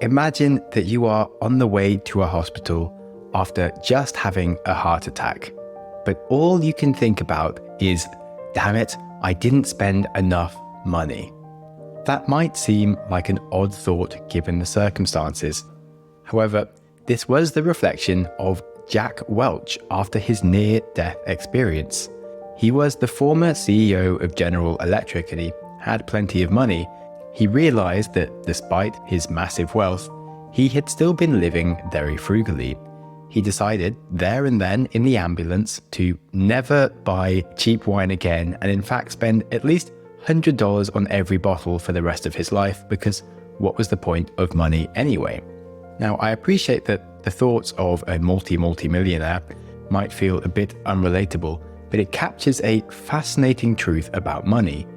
Imagine that you are on the way to a hospital after just having a heart attack, but all you can think about is, damn it, I didn't spend enough money. That might seem like an odd thought given the circumstances. However, this was the reflection of Jack Welch after his near-death experience. He was the former CEO of General Electric and he had plenty of money. He realized that despite his massive wealth, he had still been living very frugally. He decided there and then in the ambulance to never buy cheap wine again and in fact spend at least $100 on every bottle for the rest of his life, because what was the point of money anyway? Now, I appreciate that the thoughts of a multi-millionaire might feel a bit unrelatable, but it captures a fascinating truth about money.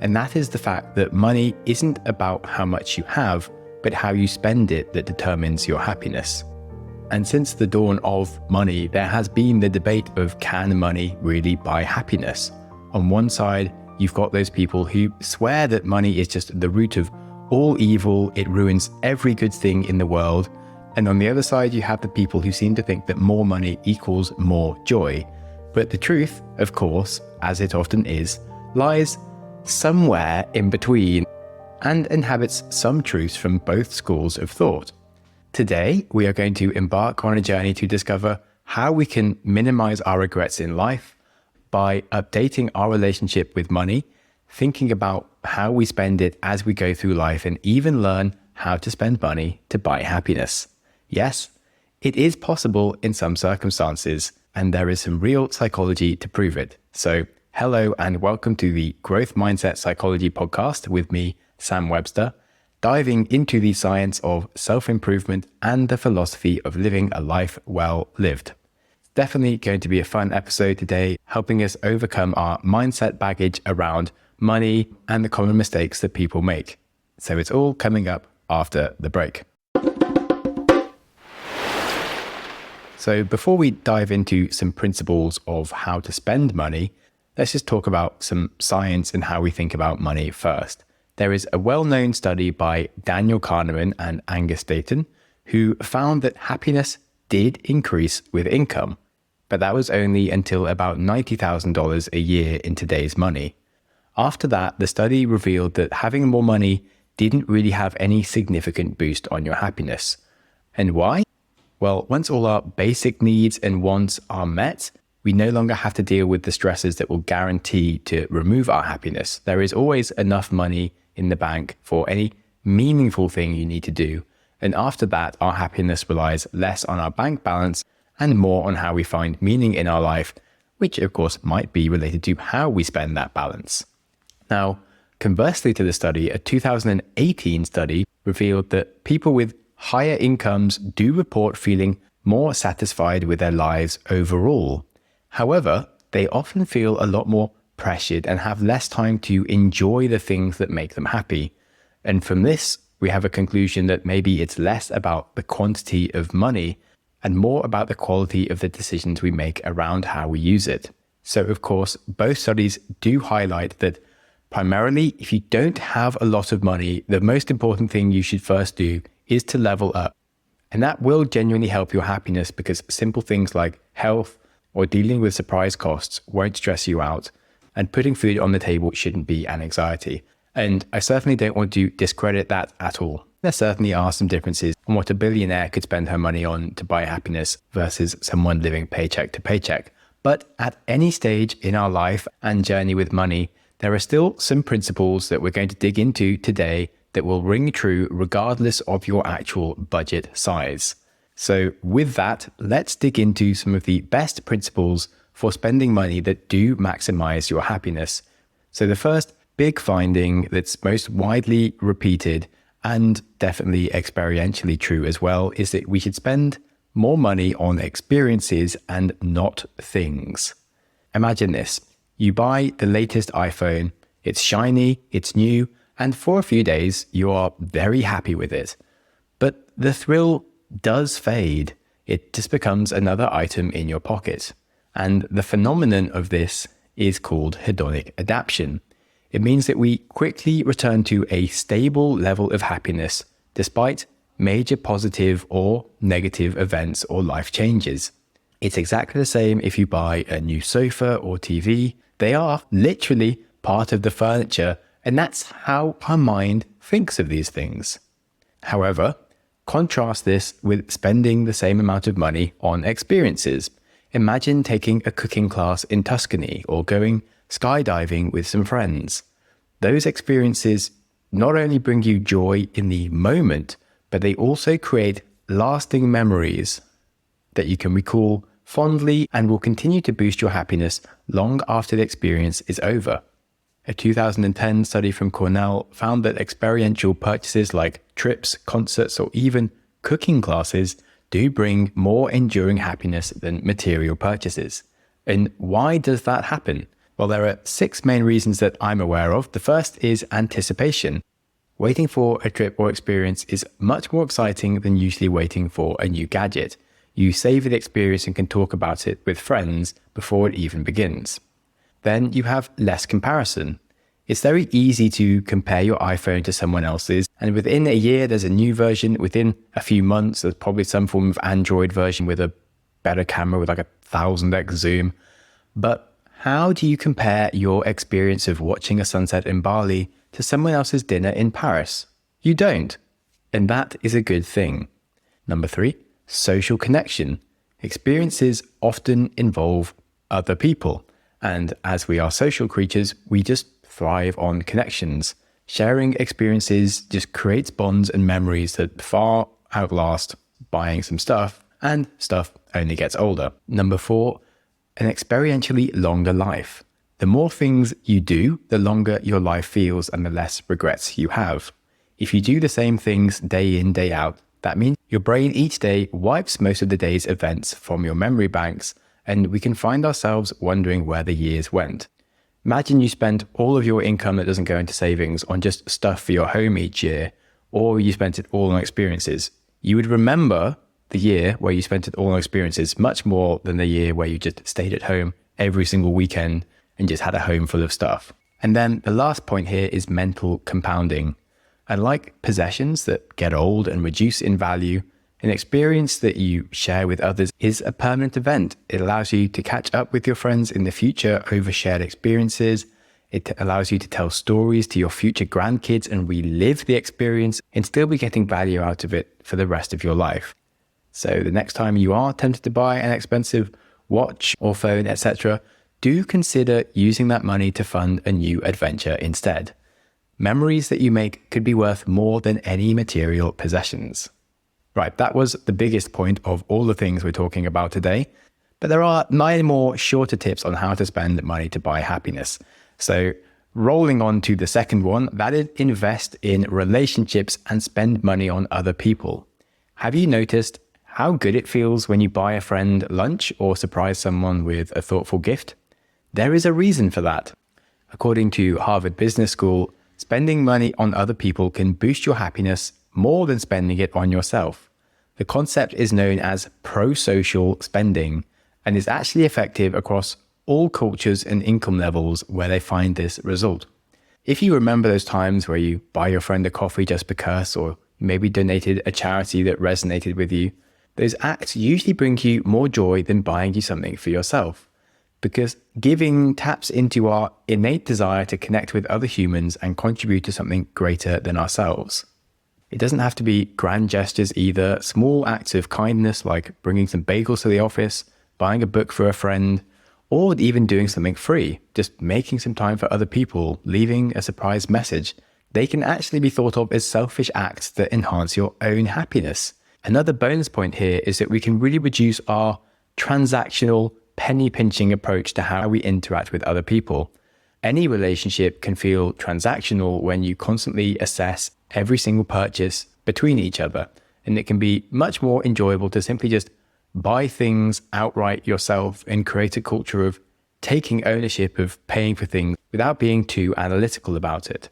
And that is the fact that money isn't about how much you have, but how you spend it that determines your happiness. And since the dawn of money, there has been the debate of, can money really buy happiness? On one side, you've got those people who swear that money is just the root of all evil, it ruins every good thing in the world. And on the other side, you have the people who seem to think that more money equals more joy. But the truth, of course, as it often is, lies somewhere in between and inhabits some truths from both schools of thought. Today, we are going to embark on a journey to discover how we can minimize our regrets in life by updating our relationship with money, thinking about how we spend it as we go through life, and even learn how to spend money to buy happiness. Yes, it is possible in some circumstances, and there is some real psychology to prove it. So, hello and welcome to the Growth Mindset Psychology podcast with me, Sam Webster, diving into the science of self-improvement and the philosophy of living a life well lived. Definitely going to be a fun episode today, helping us overcome our mindset baggage around money and the common mistakes that people make. So it's all coming up after the break. So before we dive into some principles of how to spend money, let's just talk about some science and how we think about money first. There is a well-known study by Daniel Kahneman and Angus Deaton who found that happiness did increase with income, but that was only until about $90,000 a year in today's money. After that, the study revealed that having more money didn't really have any significant boost on your happiness. And why? Well, once all our basic needs and wants are met, we no longer have to deal with the stresses that will guarantee to remove our happiness. There is always enough money in the bank for any meaningful thing you need to do. And after that, our happiness relies less on our bank balance and more on how we find meaning in our life, which of course might be related to how we spend that balance. Now, conversely to the study, a 2018 study revealed that people with higher incomes do report feeling more satisfied with their lives overall. However, they often feel a lot more pressured and have less time to enjoy the things that make them happy. And from this, we have a conclusion that maybe it's less about the quantity of money and more about the quality of the decisions we make around how we use it. So of course, both studies do highlight that primarily, if you don't have a lot of money, the most important thing you should first do is to level up. And that will genuinely help your happiness, because simple things like health or dealing with surprise costs won't stress you out, and putting food on the table shouldn't be an anxiety. And I certainly don't want to discredit that at all. There certainly are some differences on what a billionaire could spend her money on to buy happiness versus someone living paycheck to paycheck. But at any stage in our life and journey with money, there are still some principles that we're going to dig into today that will ring true regardless of your actual budget size. So with that, let's dig into some of the best principles for spending money that do maximize your happiness. So the first big finding that's most widely repeated and definitely experientially true as well is that we should spend more money on experiences and not things. Imagine this. You buy the latest iPhone, it's shiny, it's new, and for a few days you are very happy with it. But the thrill does fade. It just becomes another item in your pocket. And the phenomenon of this is called hedonic adaptation. It means that we quickly return to a stable level of happiness despite major positive or negative events or life changes. It's exactly the same if you buy a new sofa or TV. They are literally part of the furniture, and that's how our mind thinks of these things. However, contrast this with spending the same amount of money on experiences. Imagine taking a cooking class in Tuscany or going skydiving with some friends. Those experiences not only bring you joy in the moment, but they also create lasting memories that you can recall fondly and will continue to boost your happiness long after the experience is over. A 2010 study from Cornell found that experiential purchases like trips, concerts, or even cooking classes do bring more enduring happiness than material purchases. And why does that happen? Well, there are 6 main reasons that I'm aware of. The first is anticipation. Waiting for a trip or experience is much more exciting than usually waiting for a new gadget. You savor the experience and can talk about it with friends before it even begins. Then you have less comparison. It's very easy to compare your iPhone to someone else's, and within a year there's a new version. Within a few months there's probably some form of Android version with a better camera with like 1000x zoom. But how do you compare your experience of watching a sunset in Bali to someone else's dinner in Paris? You don't. And that is a good thing. Number 3, social connection. Experiences often involve other people. And as we are social creatures, we just thrive on connections. Sharing experiences just creates bonds and memories that far outlast buying some stuff, and stuff only gets older. Number 4, an experientially longer life. The more things you do, the longer your life feels and the less regrets you have. If you do the same things day in, day out, that means your brain each day wipes most of the day's events from your memory banks, and we can find ourselves wondering where the years went. Imagine you spend all of your income that doesn't go into savings on just stuff for your home each year, or you spent it all on experiences. You would remember the year where you spent it all on experiences much more than the year where you just stayed at home every single weekend and just had a home full of stuff. And then the last point here is mental compounding. Unlike possessions that get old and reduce in value, an experience that you share with others is a permanent event. It allows you to catch up with your friends in the future over shared experiences. It allows you to tell stories to your future grandkids and relive the experience and still be getting value out of it for the rest of your life. So the next time you are tempted to buy an expensive watch or phone, etc., do consider using that money to fund a new adventure instead. Memories that you make could be worth more than any material possessions. Right, that was the biggest point of all the things we're talking about today. But there are 9 more shorter tips on how to spend money to buy happiness. So rolling on to the second one, that is invest in relationships and spend money on other people. Have you noticed how good it feels when you buy a friend lunch or surprise someone with a thoughtful gift? There is a reason for that. According to Harvard Business School, spending money on other people can boost your happiness more than spending it on yourself. The concept is known as pro-social spending and is actually effective across all cultures and income levels where they find this result. If you remember those times where you buy your friend a coffee just because, or maybe donated a charity that resonated with you, those acts usually bring you more joy than buying you something for yourself. Because giving taps into our innate desire to connect with other humans and contribute to something greater than ourselves. It doesn't have to be grand gestures either. Small acts of kindness like bringing some bagels to the office, buying a book for a friend, or even doing something free, just making some time for other people, leaving a surprise message. They can actually be thought of as selfish acts that enhance your own happiness. Another bonus point here is that we can really reduce our transactional, penny-pinching approach to how we interact with other people. Any relationship can feel transactional when you constantly assess every single purchase between each other, and it can be much more enjoyable to simply just buy things outright yourself and create a culture of taking ownership of paying for things without being too analytical about it.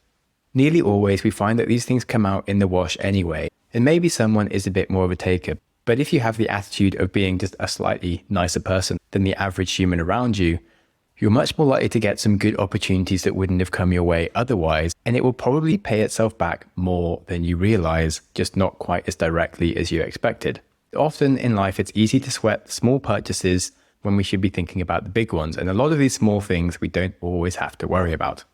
Nearly always we find that these things come out in the wash anyway, and maybe someone is a bit more of a taker. But if you have the attitude of being just a slightly nicer person than the average human around you, you're much more likely to get some good opportunities that wouldn't have come your way otherwise, and it will probably pay itself back more than you realize, just not quite as directly as you expected. Often in life, it's easy to sweat small purchases when we should be thinking about the big ones, and a lot of these small things we don't always have to worry about.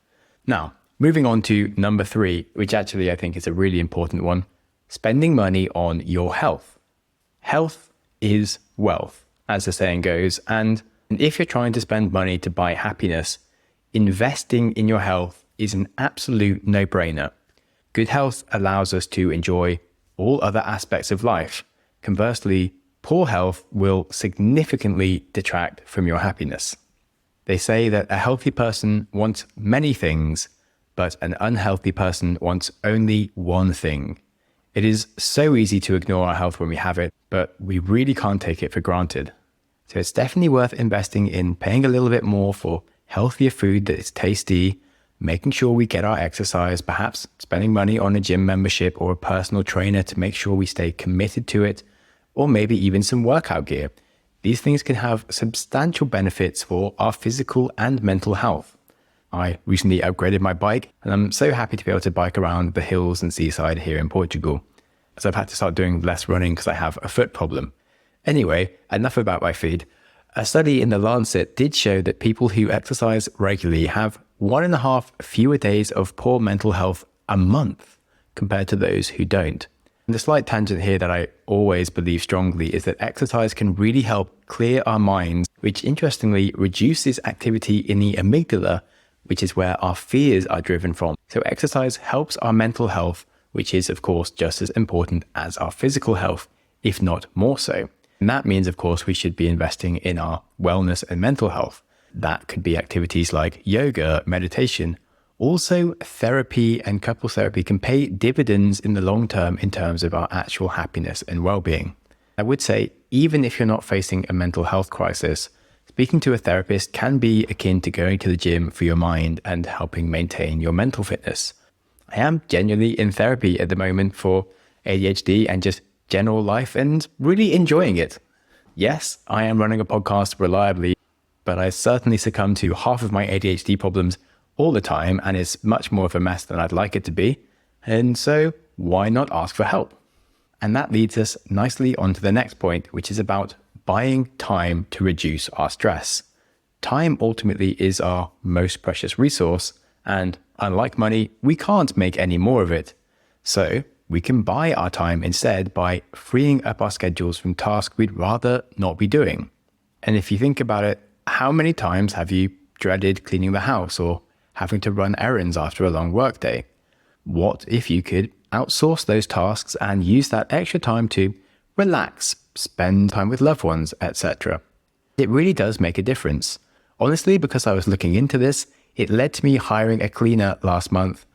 Now, moving on to number 3, which actually I think is a really important one, spending money on your health. Health is wealth, as the saying goes, and if you're trying to spend money to buy happiness, investing in your health is an absolute no-brainer. Good health allows us to enjoy all other aspects of life. Conversely, poor health will significantly detract from your happiness. They say that a healthy person wants many things, but an unhealthy person wants only one thing. It is so easy to ignore our health when we have it, but we really can't take it for granted. So it's definitely worth investing in paying a little bit more for healthier food that is tasty, making sure we get our exercise, perhaps spending money on a gym membership or a personal trainer to make sure we stay committed to it, or maybe even some workout gear. These things can have substantial benefits for our physical and mental health. I recently upgraded my bike, and I'm so happy to be able to bike around the hills and seaside here in Portugal, as I've had to start doing less running because I have a foot problem. Anyway, enough about my feet. A study in The Lancet did show that people who exercise regularly have 1.5 fewer days of poor mental health a month compared to those who don't. And the slight tangent here that I always believe strongly is that exercise can really help clear our minds, which interestingly reduces activity in the amygdala, which is where our fears are driven from. So exercise helps our mental health, which is of course just as important as our physical health, if not more so. And that means, of course, we should be investing in our wellness and mental health. That could be activities like yoga, meditation. Also, therapy and couples therapy can pay dividends in the long term in terms of our actual happiness and well-being. I would say, even if you're not facing a mental health crisis, speaking to a therapist can be akin to going to the gym for your mind and helping maintain your mental fitness. I am genuinely in therapy at the moment for ADHD and just general life and really enjoying it. Yes, I am running a podcast reliably, but I certainly succumb to half of my ADHD problems all the time, and it's much more of a mess than I'd like it to be. And so why not ask for help? And that leads us nicely on to the next point, which is about buying time to reduce our stress. Time ultimately is our most precious resource, and unlike money, we can't make any more of it. So we can buy our time instead by freeing up our schedules from tasks we'd rather not be doing. And if you think about it, how many times have you dreaded cleaning the house or having to run errands after a long workday? What if you could outsource those tasks and use that extra time to relax, spend time with loved ones, etc.? It really does make a difference. Honestly, because I was looking into this, it led to me hiring a cleaner last month.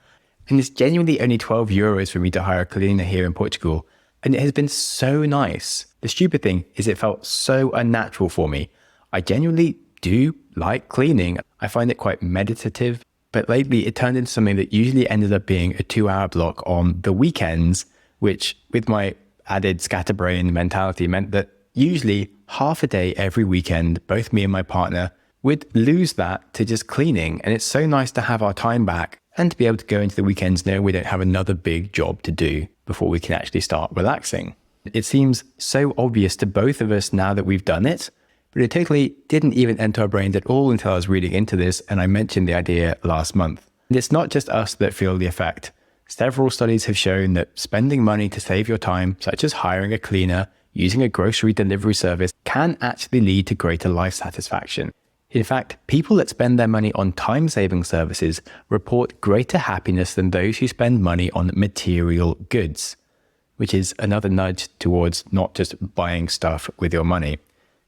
And it's genuinely only €12 for me to hire a cleaner here in Portugal. And it has been so nice. The stupid thing is it felt so unnatural for me. I genuinely do like cleaning. I find it quite meditative. But lately it turned into something that usually ended up being a 2-hour block on the weekends, which with my added scatterbrain mentality meant that usually half a day every weekend, both me and my partner would lose that to just cleaning. And it's so nice to have our time back and to be able to go into the weekends knowing we don't have another big job to do before we can actually start relaxing. It seems so obvious to both of us now that we've done it, but it totally didn't even enter our brains at all until I was reading into this and I mentioned the idea last month. And it's not just us that feel the effect. Several studies have shown that spending money to save your time, such as hiring a cleaner, using a grocery delivery service, can actually lead to greater life satisfaction. In fact, people that spend their money on time-saving services report greater happiness than those who spend money on material goods, which is another nudge towards not just buying stuff with your money.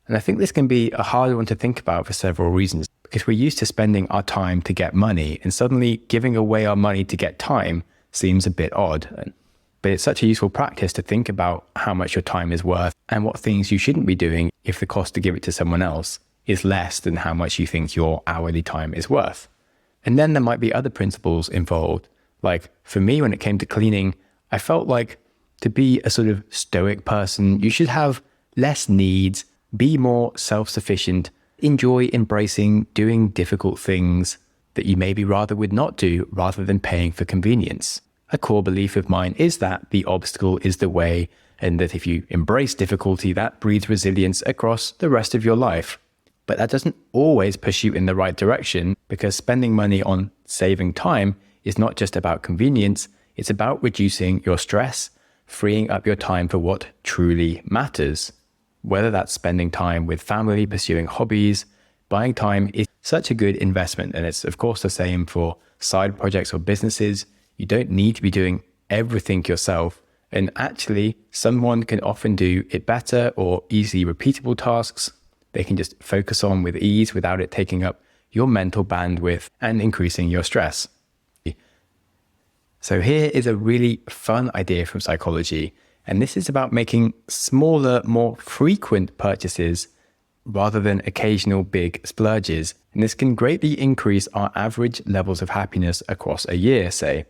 And I think this can be a hard one to think about for several reasons, because we're used to spending our time to get money, and suddenly giving away our money to get time seems a bit odd. But it's such a useful practice to think about how much your time is worth and what things you shouldn't be doing if the cost to give it to someone else is less than how much you think your hourly time is worth. And then there might be other principles involved. Like for me, when it came to cleaning, I felt like to be a sort of stoic person, you should have less needs, be more self-sufficient. enjoy embracing doing difficult things that you maybe rather would not do rather than paying for convenience. A core belief of mine is that the obstacle is the way, and that if you embrace difficulty, that breeds resilience across the rest of your life. But that doesn't always push you in the right direction, because spending money on saving time is not just about convenience, it's about reducing your stress, freeing up your time for what truly matters. Whether that's spending time with family, pursuing hobbies, buying time is such a good investment. And it's of course the same for side projects or businesses. You don't need to be doing everything yourself. And actually, someone can often do it better, or easily repeatable tasks they can just focus on with ease without it taking up your mental bandwidth and increasing your stress. So here is a really fun idea from psychology, and this is about making smaller, more frequent purchases rather than occasional big splurges. And this can greatly increase our average levels of happiness across a year, say.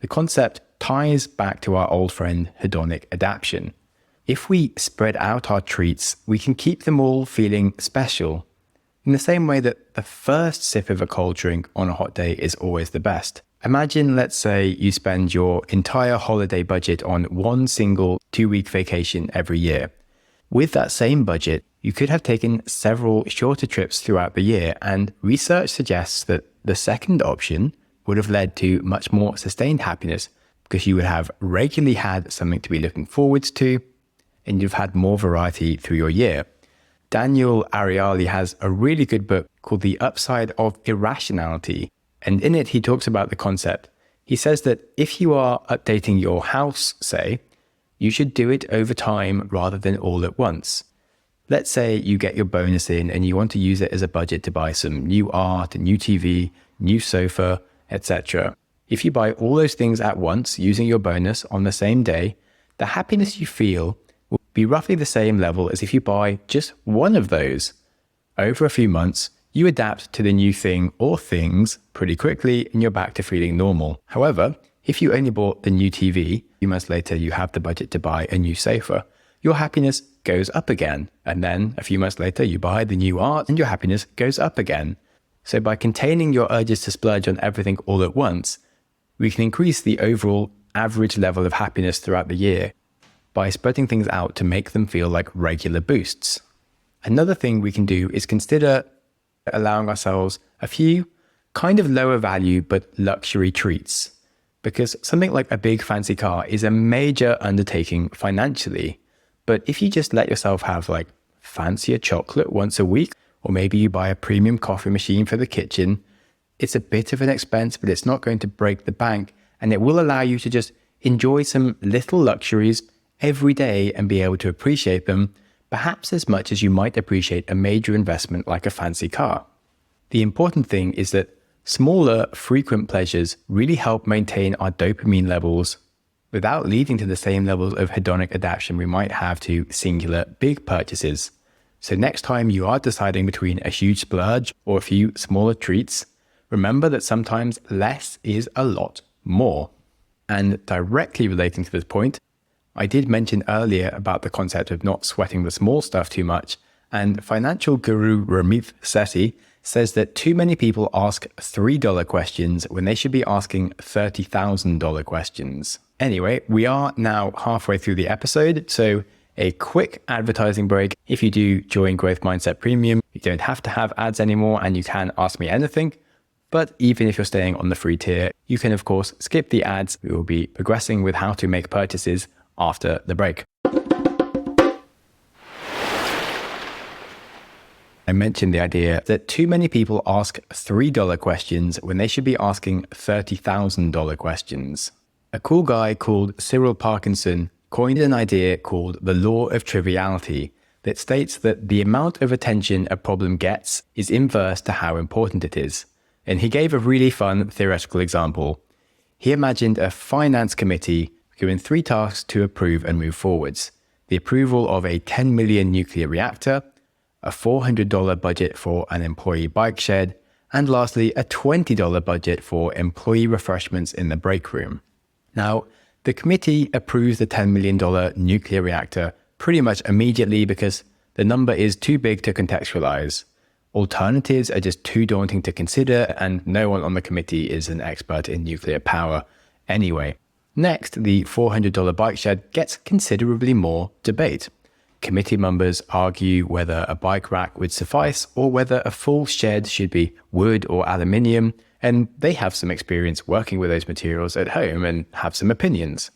The concept ties back to our old friend hedonic adaptation. If we spread out our treats, we can keep them all feeling special. In the same way that the first sip of a cold drink on a hot day is always the best. Imagine, let's say, you spend your entire holiday budget on one single 2-week vacation every year. With that same budget, you could have taken several shorter trips throughout the year, and research suggests that the second option would have led to much more sustained happiness, because you would have regularly had something to be looking forward to, and you've had more variety through your year. Daniel Ariely has a really good book called The Upside of Irrationality, and in it he talks about the concept. He says that if you are updating your house, say, you should do it over time rather than all at once. Let's say you get your bonus in and you want to use it as a budget to buy some new art, a new TV, new sofa, etc. If you buy all those things at once using your bonus on the same day, the happiness you feel will be roughly the same level as if you buy just one of those. Over a few months, you adapt to the new thing or things pretty quickly and you're back to feeling normal. However, if you only bought the new TV, a few months later you have the budget to buy a new sofa, your happiness goes up again. And then a few months later you buy the new art and your happiness goes up again. So by containing your urges to splurge on everything all at once, we can increase the overall average level of happiness throughout the year by spreading things out to make them feel like regular boosts. Another thing we can do is consider allowing ourselves a few kind of lower value but luxury treats, because something like a big fancy car is a major undertaking financially. But if you just let yourself have like fancier chocolate once a week, or maybe you buy a premium coffee machine for the kitchen, it's a bit of an expense, but it's not going to break the bank, and it will allow you to just enjoy some little luxuries every day and be able to appreciate them, perhaps as much as you might appreciate a major investment like a fancy car. The important thing is that smaller, frequent pleasures really help maintain our dopamine levels without leading to the same levels of hedonic adaptation we might have to singular big purchases. So next time you are deciding between a huge splurge or a few smaller treats, remember that sometimes less is a lot more. And directly relating to this point, I did mention earlier about the concept of not sweating the small stuff too much, and financial guru Ramit Sethi says that too many people ask $3 questions when they should be asking $30,000 questions. Anyway, we are now halfway through the episode, so a quick advertising break. If you do join Growth Mindset Premium, you don't have to have ads anymore and you can ask me anything. But even if you're staying on the free tier, you can of course skip the ads. We will be progressing with how to make purchases after the break. I mentioned the idea that too many people ask $3 questions when they should be asking $30,000 questions. A cool guy called Cyril Parkinson coined an idea called the Law of Triviality that states that the amount of attention a problem gets is inverse to how important it is. And he gave a really fun theoretical example. He imagined a finance committee given 3 tasks to approve and move forwards: the approval of a 10 million nuclear reactor, a $400 budget for an employee bike shed, and lastly, a $20 budget for employee refreshments in the break room. Now, the committee approves the $10 million nuclear reactor pretty much immediately because the number is too big to contextualize. Alternatives are just too daunting to consider, and no one on the committee is an expert in nuclear power anyway. Next, the $400 bike shed gets considerably more debate. Committee members argue whether a bike rack would suffice or whether a full shed should be wood or aluminium, and they have some experience working with those materials at home and have some opinions.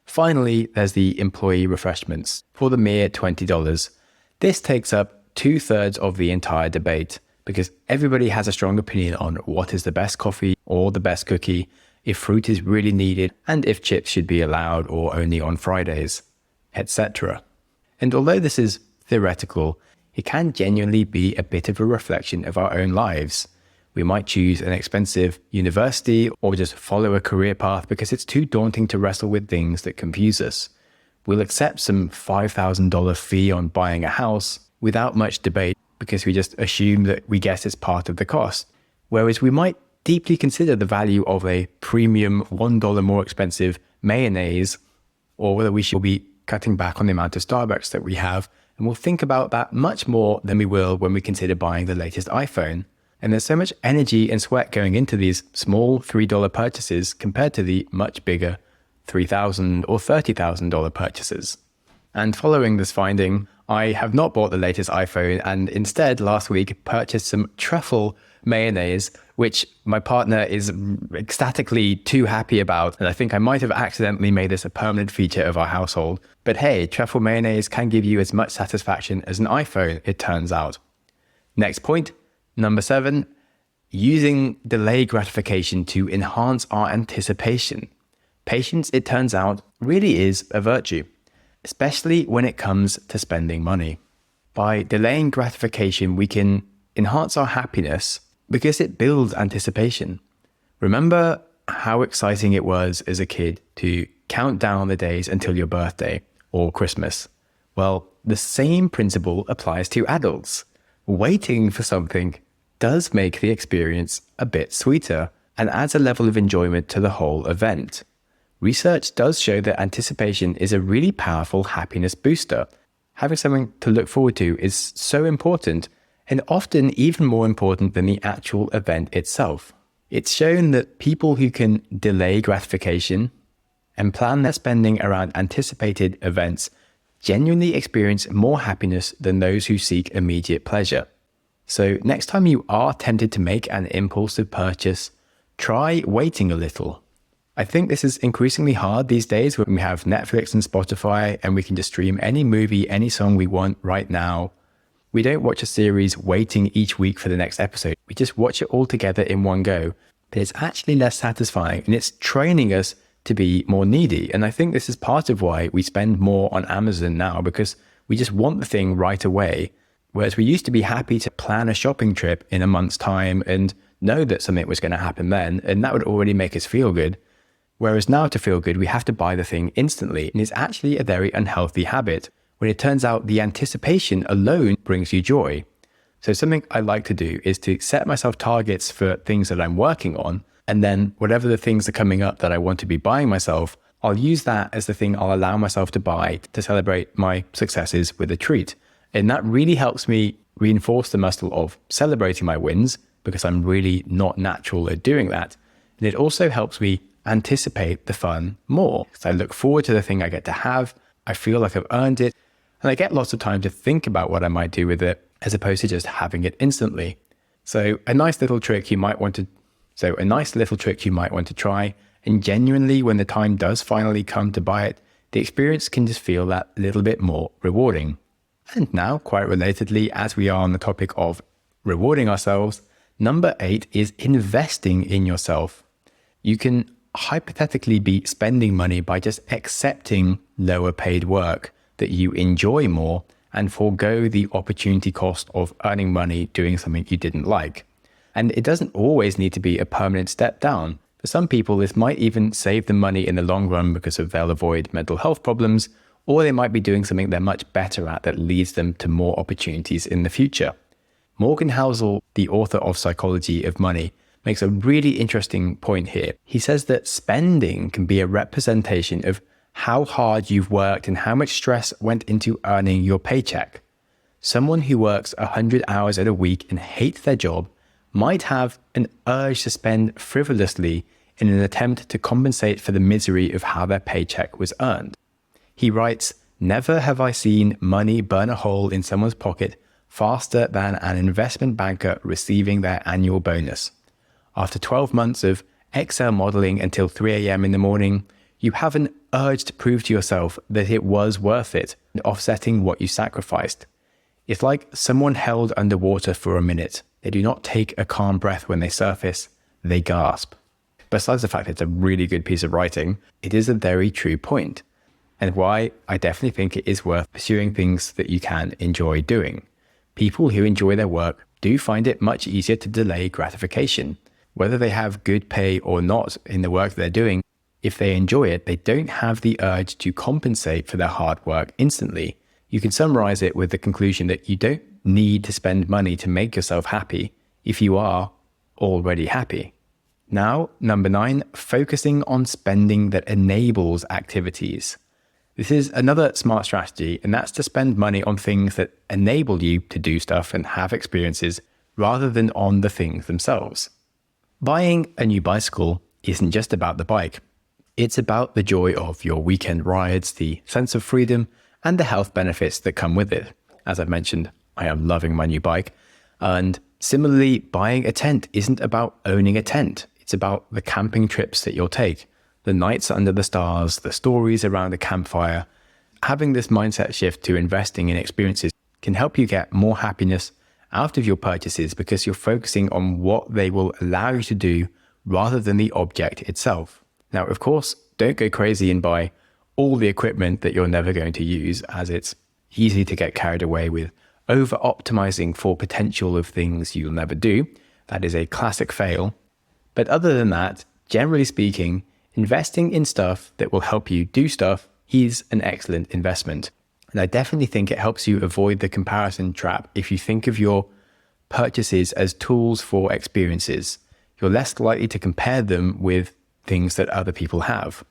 Finally, there's the employee refreshments for the mere $20. This takes up 2/3 of the entire debate because everybody has a strong opinion on what is the best coffee or the best cookie, if fruit is really needed, and if chips should be allowed or only on Fridays, etc. And although this is theoretical, it can genuinely be a bit of a reflection of our own lives. We might choose an expensive university or just follow a career path because it's too daunting to wrestle with things that confuse us. We'll accept some $5,000 fee on buying a house without much debate because we just assume that we guess it's part of the cost. Whereas we might deeply consider the value of a premium $1 more expensive mayonnaise, or whether we should be cutting back on the amount of Starbucks that we have, and we'll think about that much more than we will when we consider buying the latest iPhone. And there's so much energy and sweat going into these small $3 purchases compared to the much bigger $3,000 or $30,000 purchases. And following this finding, I have not bought the latest iPhone and instead last week purchased some truffle mayonnaise, which my partner is ecstatically too happy about. And I think I might have accidentally made this a permanent feature of our household. But hey, truffle mayonnaise can give you as much satisfaction as an iPhone, it turns out. Next point, number 7, using delayed gratification to enhance our anticipation. Patience, it turns out, really is a virtue, especially when it comes to spending money. By delaying gratification, we can enhance our happiness because it builds anticipation. Remember how exciting it was as a kid to count down the days until your birthday or Christmas? Well, the same principle applies to adults. Waiting for something does make the experience a bit sweeter and adds a level of enjoyment to the whole event. Research does show that anticipation is a really powerful happiness booster. Having something to look forward to is so important, and often even more important than the actual event itself. It's shown that people who can delay gratification and plan their spending around anticipated events genuinely experience more happiness than those who seek immediate pleasure. So next time you are tempted to make an impulsive purchase, try waiting a little. I think this is increasingly hard these days when we have Netflix and Spotify and we can just stream any movie, any song we want right now. We don't watch a series waiting each week for the next episode. We just watch it all together in one go. But it's actually less satisfying and it's training us to be more needy. And I think this is part of why we spend more on Amazon now, because we just want the thing right away. Whereas we used to be happy to plan a shopping trip in a month's time and know that something was going to happen then, and that would already make us feel good. Whereas now to feel good, we have to buy the thing instantly, and it's actually a very unhealthy habit, when it turns out the anticipation alone brings you joy. So something I like to do is to set myself targets for things that I'm working on, and then whatever the things are coming up that I want to be buying myself, I'll use that as the thing I'll allow myself to buy to celebrate my successes with a treat. And that really helps me reinforce the muscle of celebrating my wins, because I'm really not natural at doing that. And it also helps me anticipate the fun more, because I look forward to the thing I get to have, I feel like I've earned it, and I get lots of time to think about what I might do with it, as opposed to just having it instantly. So a nice little trick you might want to try, and genuinely when the time does finally come to buy it, the experience can just feel that little bit more rewarding. And now, quite relatedly, as we are on the topic of rewarding ourselves, number 8 is investing in yourself. You can hypothetically be spending money by just accepting lower paid work that you enjoy more and forego the opportunity cost of earning money doing something you didn't like. And it doesn't always need to be a permanent step down. For some people, this might even save them money in the long run because they'll avoid mental health problems, or they might be doing something they're much better at that leads them to more opportunities in the future. Morgan Housel, the author of Psychology of Money, makes a really interesting point here. He says that spending can be a representation of how hard you've worked and how much stress went into earning your paycheck. someone who works 100 hours in a week and hates their job might have an urge to spend frivolously in an attempt to compensate for the misery of how their paycheck was earned. He writes, "Never have I seen money burn a hole in someone's pocket faster than an investment banker receiving their annual bonus. After 12 months of Excel modeling until 3 a.m. in the morning, you have an urge to prove to yourself that it was worth it and offsetting what you sacrificed. It's like someone held underwater for a minute. They do not take a calm breath when they surface, they gasp." Besides the fact that it's a really good piece of writing, it is a very true point, and why I definitely think it is worth pursuing things that you can enjoy doing. People who enjoy their work do find it much easier to delay gratification. Whether they have good pay or not in the work they're doing, if they enjoy it, they don't have the urge to compensate for their hard work instantly. You can summarize it with the conclusion that you don't need to spend money to make yourself happy if you are already happy. Now, number 9, focusing on spending that enables activities. This is another smart strategy, and that's to spend money on things that enable you to do stuff and have experiences rather than on the things themselves. Buying a new bicycle isn't just about the bike. It's about the joy of your weekend rides, the sense of freedom, and the health benefits that come with it. As I've mentioned, I am loving my new bike. And similarly, buying a tent isn't about owning a tent. It's about the camping trips that you'll take, the nights under the stars, the stories around a campfire. Having this mindset shift to investing in experiences can help you get more happiness out of your purchases because you're focusing on what they will allow you to do rather than the object itself. Now, of course, don't go crazy and buy all the equipment that you're never going to use, as it's easy to get carried away with over-optimizing for potential of things you'll never do. That is a classic fail. But other than that, generally speaking, investing in stuff that will help you do stuff is an excellent investment. And I definitely think it helps you avoid the comparison trap. If you think of your purchases as tools for experiences, you're less likely to compare them with things that other people have.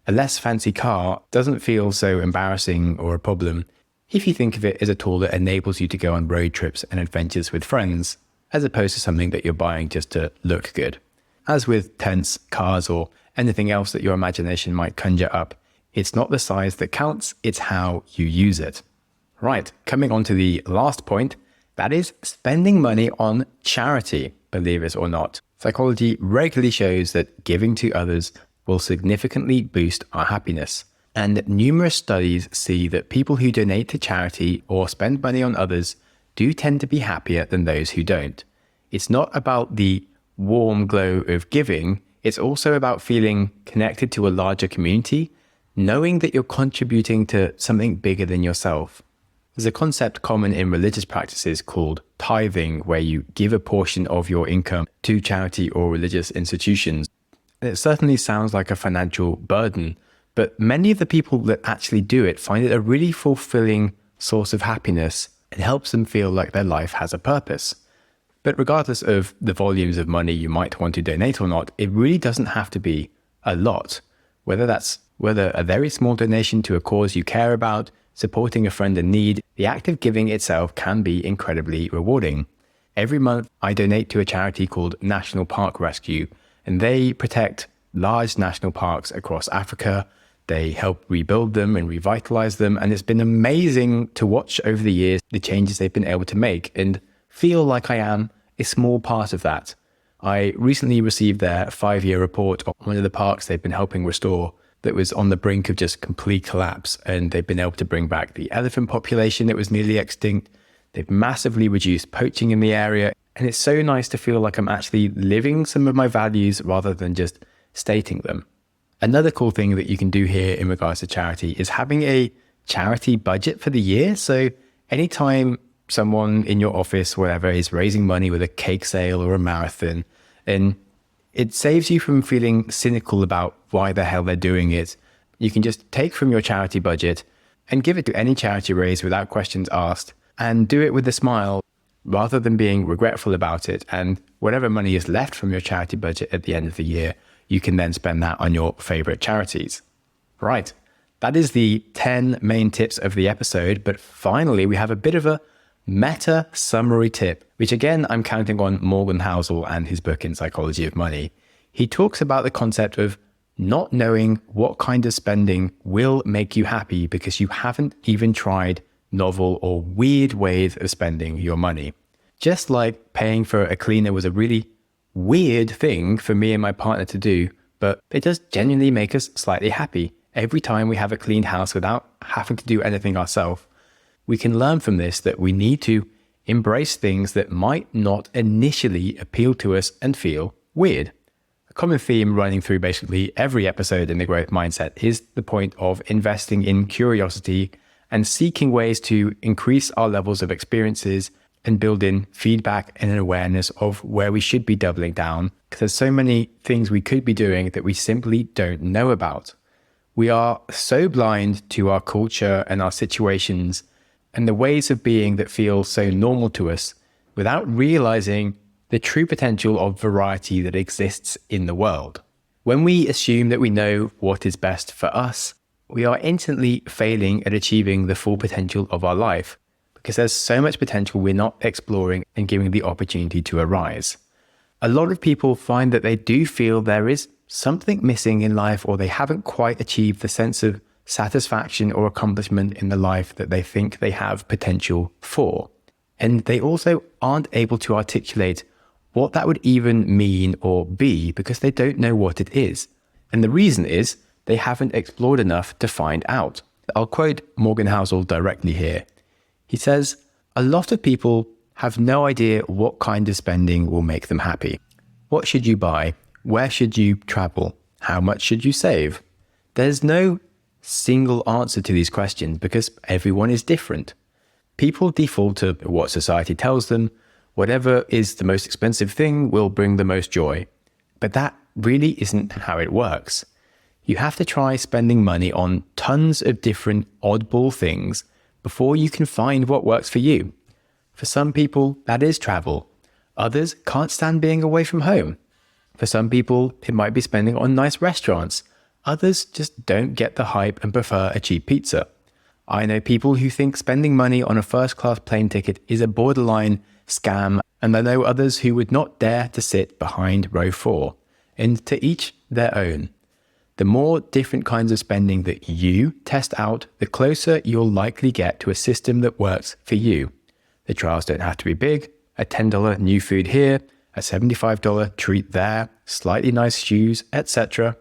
A less fancy car doesn't feel so embarrassing or a problem if you think of it as a tool that enables you to go on road trips and adventures with friends, as opposed to something that you're buying just to look good. As with tents, cars, or anything else that your imagination might conjure up, it's not the size that counts, it's how you use it. Right, coming on to the last point, that is spending money on charity, believe it or not. Psychology regularly shows that giving to others will significantly boost our happiness. And numerous studies see that people who donate to charity or spend money on others do tend to be happier than those who don't. It's not about the warm glow of giving, it's also about feeling connected to a larger community, knowing that you're contributing to something bigger than yourself. There's a concept common in religious practices called tithing, where you give a portion of your income to charity or religious institutions. It certainly sounds like a financial burden, but many of the people that actually do it find it a really fulfilling source of happiness and helps them feel like their life has a purpose. But regardless of the volumes of money you might want to donate or not, it really doesn't have to be a lot. Whether a very small donation to a cause you care about, supporting a friend in need, the act of giving itself can be incredibly rewarding. Every month, I donate to a charity called National Park Rescue, and they protect large national parks across Africa. They help rebuild them and revitalize them, and it's been amazing to watch over the years the changes they've been able to make and feel like I am a small part of that. I recently received their 5-year report on one of the parks they've been helping restore that was on the brink of just complete collapse, and they've been able to bring back the elephant population that was nearly extinct. They've massively reduced poaching in the area, and it's so nice to feel like I'm actually living some of my values rather than just stating them. Another cool thing that you can do here in regards to charity is having a charity budget for the year. So anytime someone in your office, whatever, is raising money with a cake sale or a marathon, and it saves you from feeling cynical about why the hell they're doing it. You can just take from your charity budget and give it to any charity raise without questions asked, and do it with a smile rather than being regretful about it. And whatever money is left from your charity budget at the end of the year, you can then spend that on your favorite charities. Right, that is the 10 main tips of the episode. But finally, we have a bit of a meta summary tip, which again, I'm counting on Morgan Housel and his book in Psychology of Money. He talks about the concept of not knowing what kind of spending will make you happy because you haven't even tried novel or weird ways of spending your money. Just like paying for a cleaner was a really weird thing for me and my partner to do, but it does genuinely make us slightly happy. Every time we have a clean house without having to do anything ourselves, we can learn from this that we need to embrace things that might not initially appeal to us and feel weird. A common theme running through basically every episode in the growth mindset is the point of investing in curiosity and seeking ways to increase our levels of experiences and build in feedback and an awareness of where we should be doubling down, because there's so many things we could be doing that we simply don't know about. We are so blind to our culture and our situations and the ways of being that feel so normal to us without realizing the true potential of variety that exists in the world. When we assume that we know what is best for us, we are instantly failing at achieving the full potential of our life, because there's so much potential we're not exploring and giving the opportunity to arise. A lot of people find that they do feel there is something missing in life, or they haven't quite achieved the sense of satisfaction or accomplishment in the life that they think they have potential for. And they also aren't able to articulate what that would even mean or be because they don't know what it is. And the reason is they haven't explored enough to find out. I'll quote Morgan Housel directly here. He says, "A lot of people have no idea what kind of spending will make them happy. What should you buy? Where should you travel? How much should you save?" There's no single answer to these questions because everyone is different. People default to what society tells them. Whatever is the most expensive thing will bring the most joy. But that really isn't how it works. You have to try spending money on tons of different oddball things before you can find what works for you. For some people, that is travel. Others can't stand being away from home. For some people, it might be spending on nice restaurants. Others just don't get the hype and prefer a cheap pizza. I know people who think spending money on a first-class plane ticket is a borderline scam, and I know others who would not dare to sit behind row 4. And to each their own. The more different kinds of spending that you test out, the closer you'll likely get to a system that works for you. The trials don't have to be big. A $10 new food here, a $75 treat there, slightly nice shoes, etc.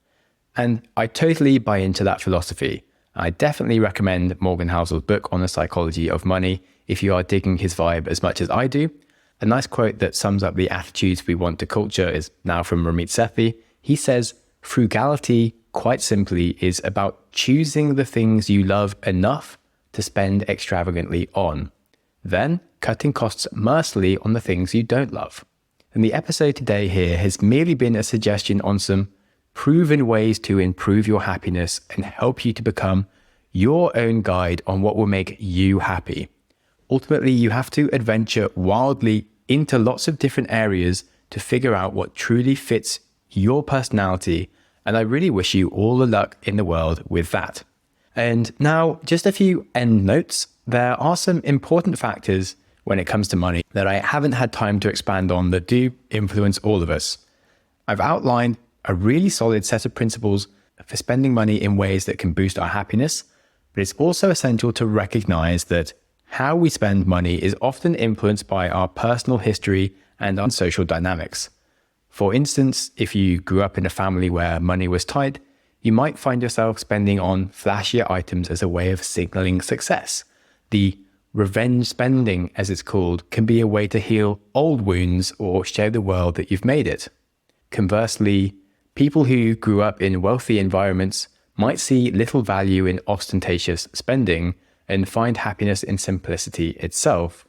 And I totally buy into that philosophy. I definitely recommend Morgan Housel's book on the psychology of money if you are digging his vibe as much as I do. A nice quote that sums up the attitudes we want to culture is now from Ramit Sethi. He says, "Frugality, quite simply, is about choosing the things you love enough to spend extravagantly on, then cutting costs mercilessly on the things you don't love." And the episode today here has merely been a suggestion on some proven ways to improve your happiness and help you to become your own guide on what will make you happy. Ultimately, you have to adventure wildly into lots of different areas to figure out what truly fits your personality, and I really wish you all the luck in the world with that. And now, just a few end notes. There are some important factors when it comes to money that I haven't had time to expand on that do influence all of us. I've outlined a really solid set of principles for spending money in ways that can boost our happiness, but it's also essential to recognize that how we spend money is often influenced by our personal history and our social dynamics. For instance, if you grew up in a family where money was tight, you might find yourself spending on flashier items as a way of signaling success. The revenge spending, as it's called, can be a way to heal old wounds or show the world that you've made it. Conversely, people who grew up in wealthy environments might see little value in ostentatious spending and find happiness in simplicity itself.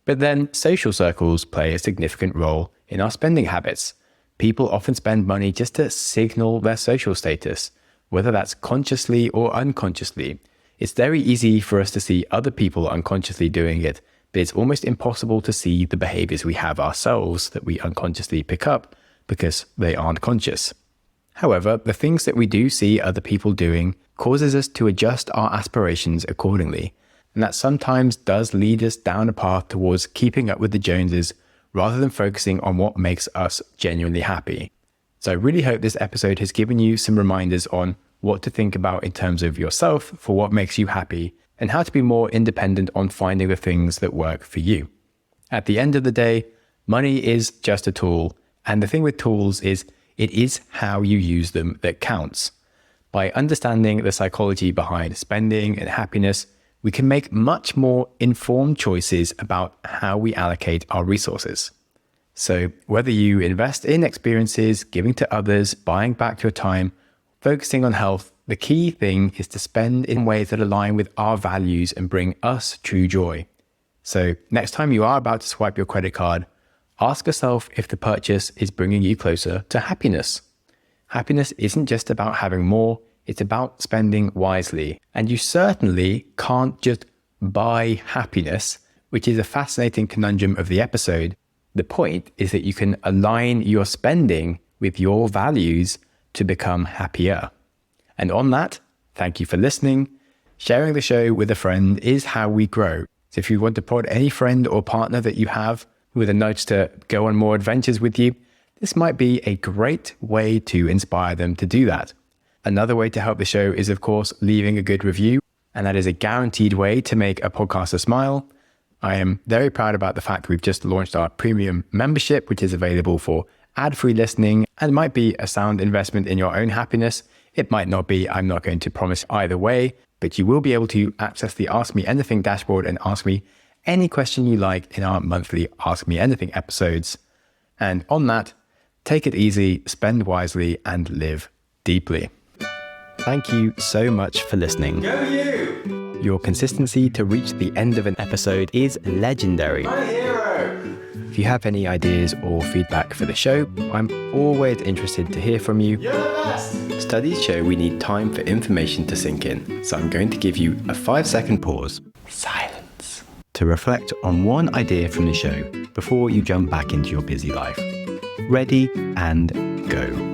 But then social circles play a significant role in our spending habits. People often spend money just to signal their social status, whether that's consciously or unconsciously. It's very easy for us to see other people unconsciously doing it, but it's almost impossible to see the behaviors we have ourselves that we unconsciously pick up because they aren't conscious. However, the things that we do see other people doing causes us to adjust our aspirations accordingly. and that sometimes does lead us down a path towards keeping up with the Joneses rather than focusing on what makes us genuinely happy. So I really hope this episode has given you some reminders on what to think about in terms of yourself for what makes you happy and how to be more independent on finding the things that work for you. At the end of the day, money is just a tool. And the thing with tools is it is how you use them that counts. By understanding the psychology behind spending and happiness, we can make much more informed choices about how we allocate our resources. So whether you invest in experiences, giving to others, buying back your time, focusing on health, the key thing is to spend in ways that align with our values and bring us true joy. So next time you are about to swipe your credit card, ask yourself if the purchase is bringing you closer to happiness. Happiness isn't just about having more, it's about spending wisely. And you certainly can't just buy happiness, which is a fascinating conundrum of the episode. The point is that you can align your spending with your values to become happier. And on that, thank you for listening. Sharing the show with a friend is how we grow. So if you want to prod any friend or partner that you have with a nudge to go on more adventures with you, this might be a great way to inspire them to do that. Another way to help the show is, of course, leaving a good review, and that is a guaranteed way to make a podcaster smile. I am very proud about the fact that we've just launched our premium membership, which is available for ad-free listening and might be a sound investment in your own happiness. It might not be. I'm not going to promise either way, but you will be able to access the Ask Me Anything dashboard and ask me any question you like in our monthly Ask Me Anything episodes. And on that, take it easy, spend wisely, and live deeply. Thank you so much for listening. Go you! Your consistency to reach the end of an episode is legendary. My hero! If you have any ideas or feedback for the show, I'm always interested to hear from you. You're the best! Studies show we need time for information to sink in, so I'm going to give you a 5-second pause, silence, to reflect on one idea from the show before you jump back into your busy life. Ready and go.